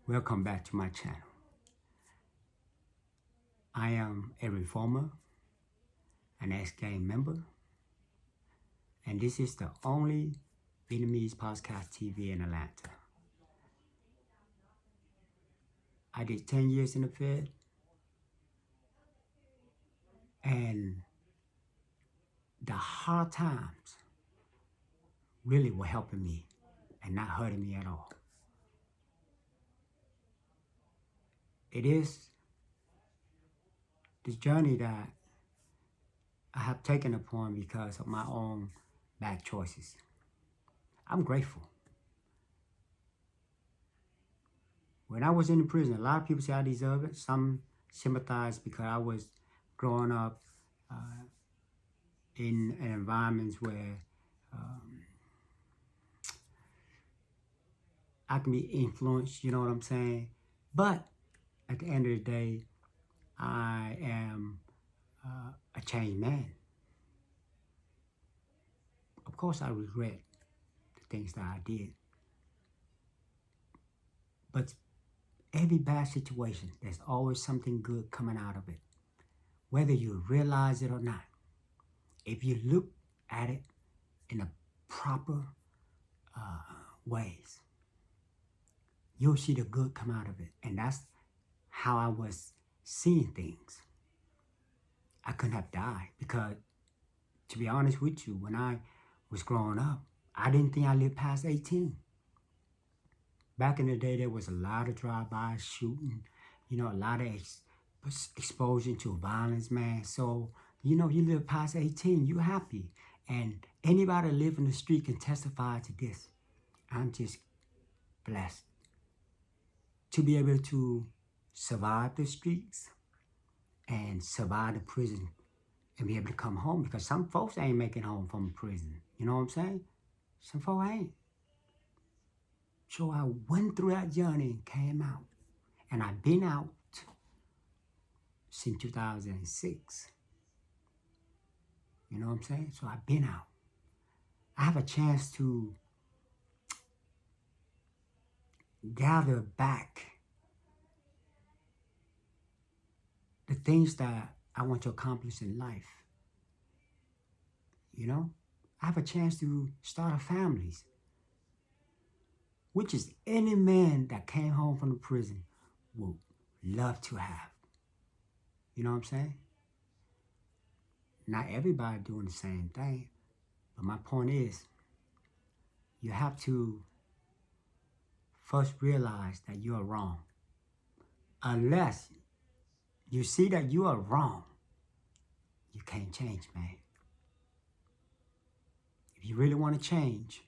Welcome back to my channel. I am a reformer, an ex-gang member, and this is the only Vietnamese podcast TV in Atlanta. I did 10 years in the Fed, and the hard times really were helping me and not hurting me at all. It is this journey that I have taken upon because of my own bad choices. I'm grateful. When I was in the prison, a lot of people say I deserve it. Some sympathize because I was growing up in environments where I can be influenced, you know what I'm saying? But at the end of the day, I am a changed man. Of course, I regret the things that I did. But every bad situation, there's always something good coming out of it, whether you realize it or not. If you look at it in a proper ways, you'll see the good come out of it. And that's how I was seeing things. I couldn't have died because, to be honest with you, when I was growing up, I didn't think I lived past 18. Back in the day, there was a lot of drive-by shooting, a lot of exposure to violence, man. So, you live past 18, you're happy. And anybody that live in the street can testify to this. I'm just blessed to be able to survive the streets and survive the prison and be able to come home, because some folks ain't making home from prison. You know what I'm saying? Some folks ain't. So I went through that journey and came out. And I've been out since 2006. You know what I'm saying? So I've been out. I have a chance to gather back the things that I want to accomplish in life. I have a chance to start a family, which is any man that came home from the prison would love to have. You know what I'm saying? Not everybody doing the same thing, but my point is, you have to first realize that you are wrong. Unless you see that you are wrong, you can't change, man. If you really want to change,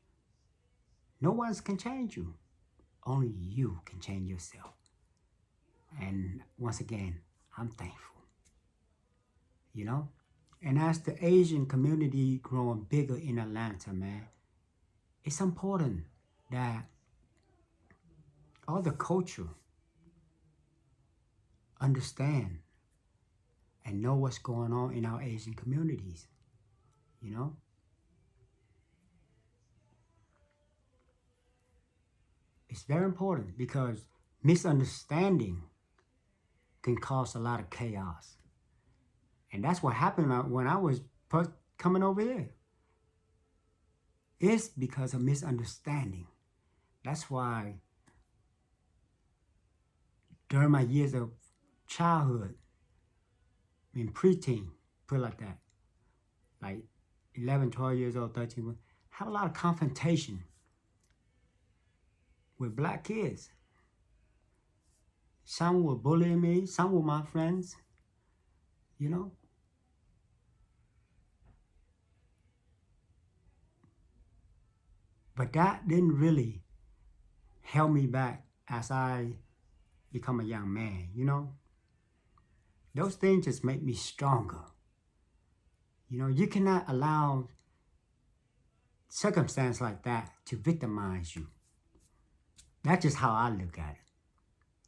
no one else can change you. Only you can change yourself. And once again, I'm thankful. And as the Asian community growing bigger in Atlanta, man, it's important that all the culture understand and know what's going on in our Asian communities, It's very important because misunderstanding can cause a lot of chaos. And that's what happened when I was first coming over here. It's because of misunderstanding. That's why during my years of childhood, in preteen, put it like that, like 11, 12 years old, 13, have a lot of confrontation with black kids. Some were bullying me, some were my friends, But that didn't really help me back as I become a young man, Those things just make me stronger. You cannot allow circumstance like that to victimize you. That's just how I look at it.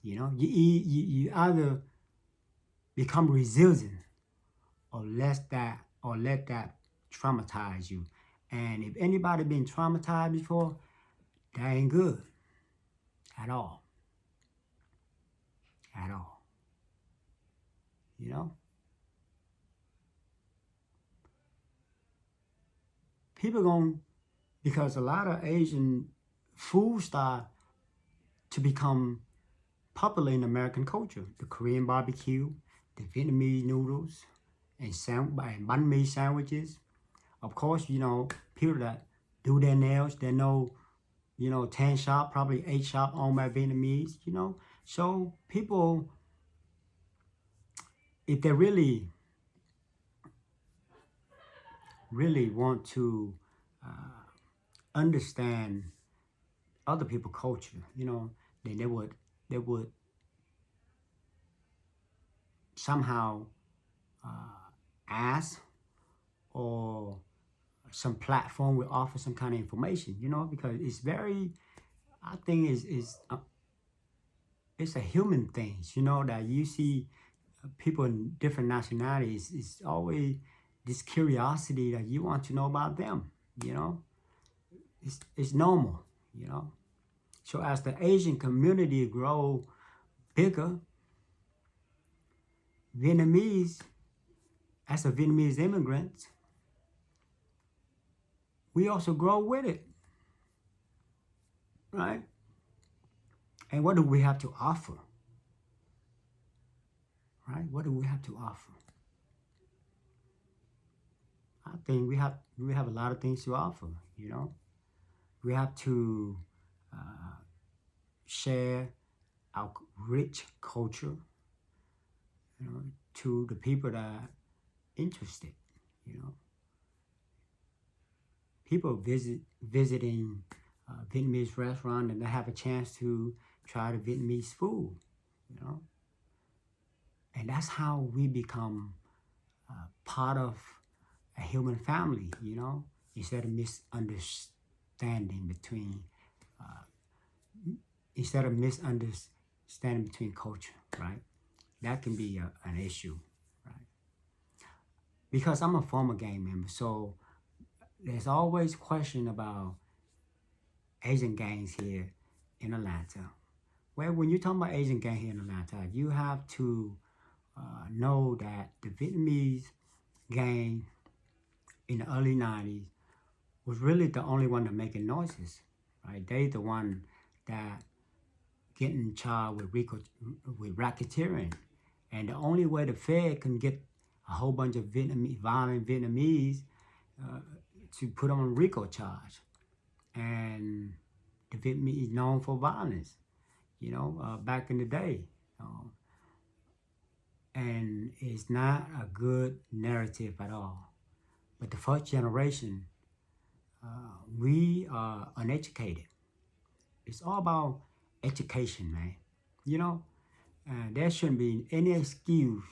You either become resilient or let that traumatize you. And if anybody been traumatized before, that ain't good at all. at all. You know? People going, because a lot of Asian food start to become popular in American culture. The Korean barbecue, the Vietnamese noodles, and banh mi sandwiches. Of course, you know, people that do their nails, they know, you know, 10 shop, probably 8 shop owned by Vietnamese, you know. So people, if they really want to understand other people's culture, you know, then they would somehow ask, or some platform will offer some kind of information, you know, because it's very, I think it's a human thing, you know, that you see people in different nationalities. It's always this curiosity that you want to know about them, you know. It's normal, you know. So as the Asian community grow bigger, Vietnamese, as a Vietnamese immigrant, we also grow with it, right? And what do we have to offer, right? What do we have to offer? I think we have a lot of things to offer, you know. We have to share our rich culture, you know, to the people that are interested, you know. People visiting Vietnamese restaurant, and they have a chance to try the Vietnamese food, you know. And that's how we become part of a human family, you know, instead of misunderstanding between culture, right? That can be an issue, right? Because I'm a former gang member, so there's always question about Asian gangs here in Atlanta. Well, when you're talking about Asian gang here in Atlanta, you have to know that the Vietnamese gang in the early 90s was really the only one that making noises, right? They the one that getting charged with racketeering. And the only way the Fed can get a whole bunch of violent Vietnamese to put them on RICO charge. And the Vietnamese is known for violence, you know, back in the day. And it's not a good narrative at all. But the first generation, we are uneducated. It's all about education, man. You know, there shouldn't be any excuse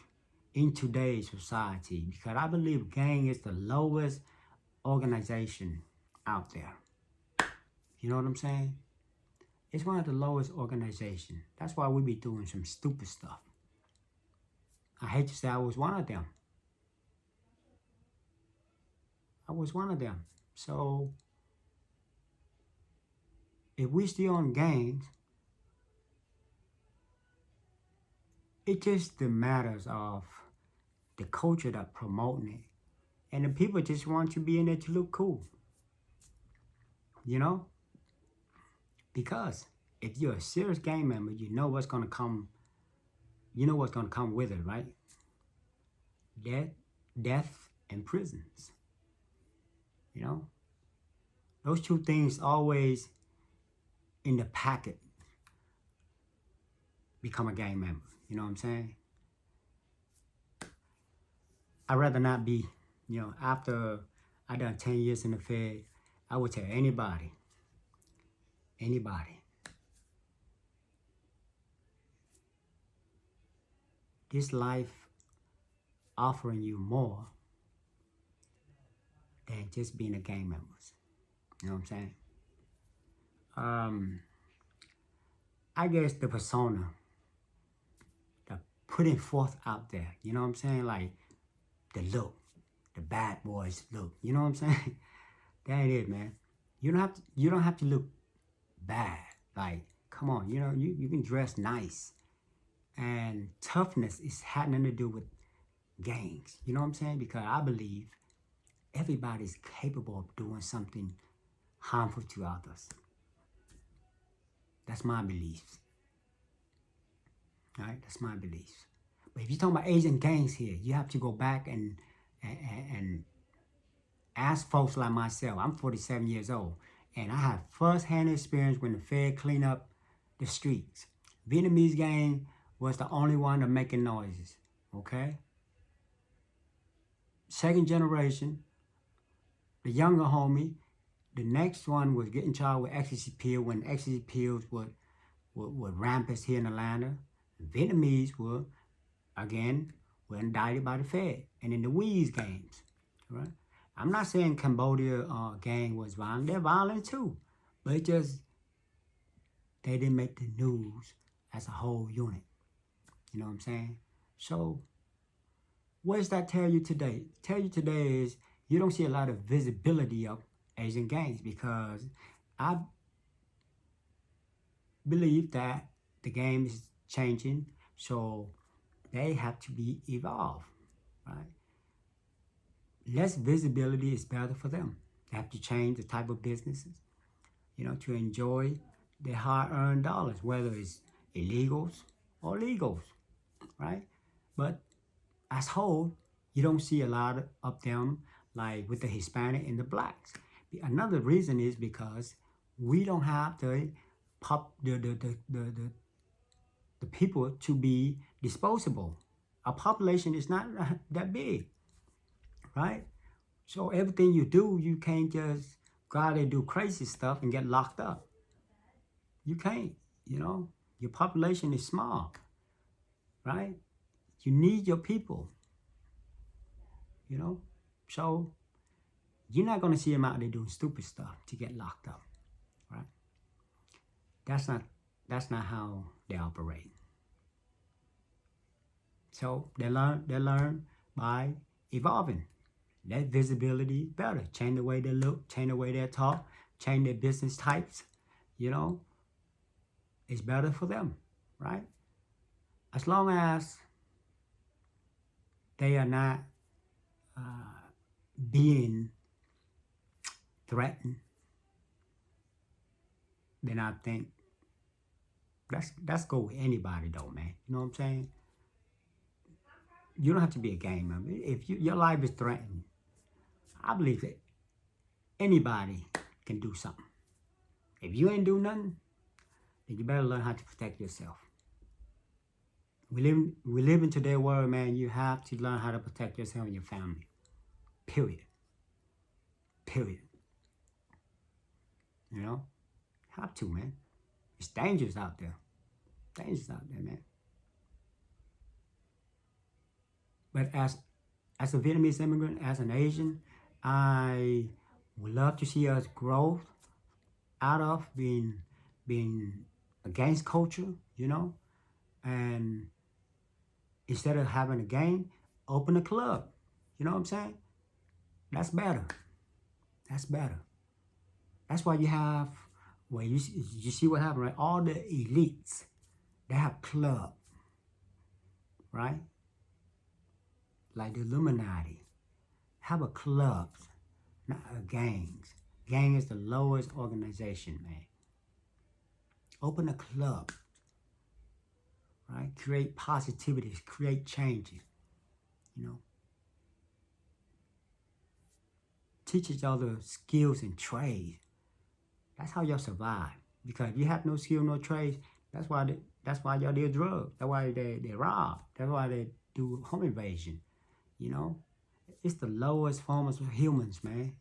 in today's society, because I believe gang is the lowest organization out there. You know what I'm saying? It's one of the lowest organizations. That's why we be doing some stupid stuff. I hate to say I was one of them. I was one of them. So if we still on gangs, it just the matters of the culture that promoting it. And the people just want to be in there to look cool. You know? Because if you're a serious gang member, you know what's gonna come. You know what's gonna come with it, right? Death, and prisons. You know? Those two things always in the packet become a gang member. You know what I'm saying? I'd rather not be, you know, after I done 10 years in the Fed, I would tell anybody, this life offering you more than just being a gang member. You know what I'm saying? I guess the persona, the putting forth out there, you know what I'm saying? Like the look, the bad boys look, you know what I'm saying? That ain't it, man. You don't have to look bad. Like, come on, you know, you can dress nice And toughness is had nothing to do with gangs. You know what I'm saying? Because I believe everybody's capable of doing something harmful to others. That's my beliefs. All right, that's my beliefs. But if you're talking about Asian gangs here, you have to go back and ask folks like myself. I'm 47 years old, and I have first-hand experience when the Fed cleaned up the streets. Vietnamese gang was the only one to making noises. Okay. Second generation, the younger homie, the next one was getting charged with ecstasy pill when ecstasy pills were rampant here in Atlanta. Vietnamese were, again, were indicted by the Fed. And in the Weeze games, right? I'm not saying Cambodia gang was violent. They're violent too. But it just, they didn't make the news as a whole unit. You know what I'm saying? So, what does that tell you today? Tell you today is you don't see a lot of visibility of Asian gangs because I believe that the game is changing, so they have to be evolved, right? Less visibility is better for them. They have to change the type of businesses, to enjoy their hard-earned dollars, whether it's illegals or legals, right? But as whole, you don't see a lot of them like with the Hispanic and the blacks. Another reason is because we don't have the people to be disposable. Our population is not that big, right? So everything you do, you can't just go out and do crazy stuff and get locked up. You can't, Your population is small, right? You need your people, So you're not going to see them out there doing stupid stuff to get locked up, right? That's not how they operate. So they learn by evolving. That visibility better. Change the way they look, change the way they talk, change their business types, It's better for them, right? As long as they are not being threatened, then I think let's go with anybody though, man. You know what I'm saying? You don't have to be a gang member. If your life is threatened, I believe that anybody can do something. If you ain't do nothing, then you better learn how to protect yourself. We live in today's world, man. You have to learn how to protect yourself and your family. Period. Have to, man. It's dangerous out there. Man. But as a Vietnamese immigrant, as an Asian, I would love to see us grow out of being against culture, and instead of having a gang, open a club. You know what I'm saying? That's better. That's why you have, you see what happened, right? All the elites, they have club, right? Like the Illuminati, have a club, not a gangs. Gang is the lowest organization, man. Open a club, right? Create positivities, create changes, Teach each other skills and trades. That's how y'all survive. Because if you have no skill, no trades, that's why y'all deal drugs. That's why they rob. That's why they do home invasion. It's the lowest form of humans, man.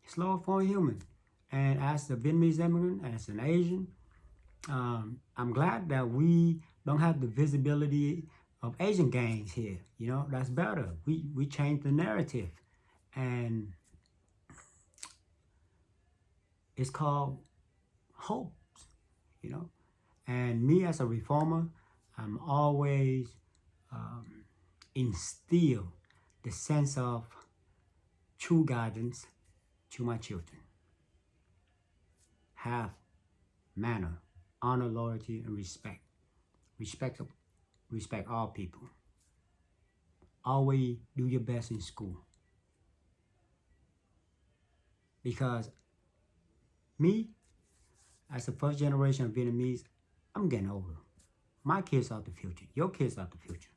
It's lowest form of human. And as a Vietnamese immigrant, as an Asian, I'm glad that we don't have the visibility of Asian gangs here. That's better. We changed the narrative. And it's called hope, And me as a reformer, I'm always instill the sense of true guidance to my children. Have manner, honor, loyalty, and respect respect, respect all people. Always do your best in school. Because me, as a first generation of Vietnamese, I'm getting older. My kids are the future. Your kids are the future.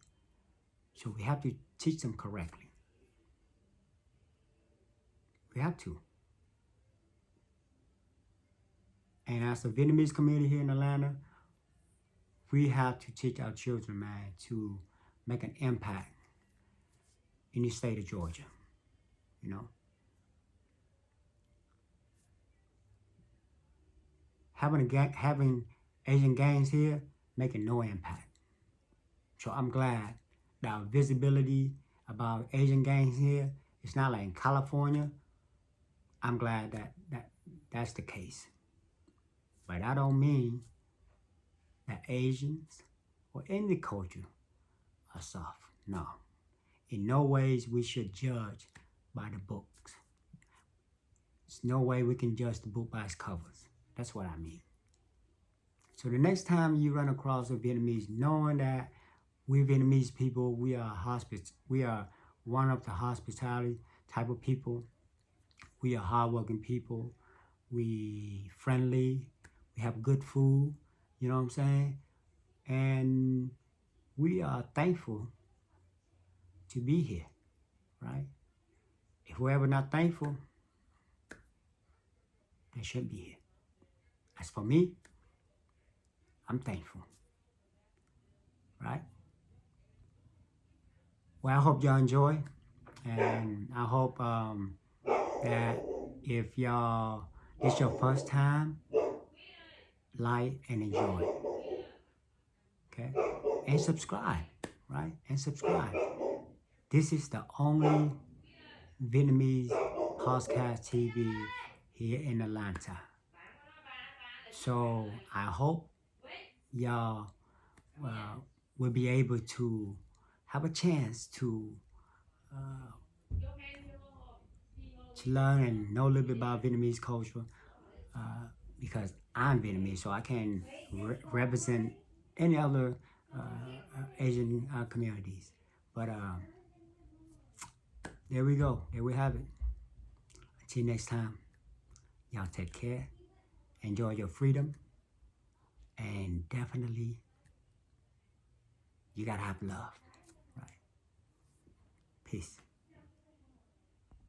So we have to teach them correctly. We have to. And as a Vietnamese community here in Atlanta, we have to teach our children, man, to make an impact in the state of Georgia. You know, having Asian gangs here making no impact. So I'm glad that our visibility about Asian gangs here, it's not like in California. I'm glad that's the case. But I don't mean that Asians or any culture are soft. No. In no ways we should judge by the books. There's no way we can judge the book by its covers. That's what I mean. So the next time you run across a Vietnamese, knowing that we Vietnamese people, we are one of the hospitality type of people. We are hardworking people. We friendly. We have good food. You know what I'm saying? And we are thankful to be here, right? If we're ever not thankful, they shouldn't be here. As for me, I'm thankful, right? Well, I hope y'all enjoy, and I hope that if y'all, it's your first time, like and enjoy, okay? And subscribe, right? And subscribe. This is the only Vietnamese podcast TV here in Atlanta. So I hope y'all will be able to have a chance to learn and know a little bit about Vietnamese culture, because I'm Vietnamese, so I can represent any other Asian communities. But there we go. There we have it. Until next time, y'all take care. Enjoy your freedom. And definitely, you gotta have love. Right? Peace.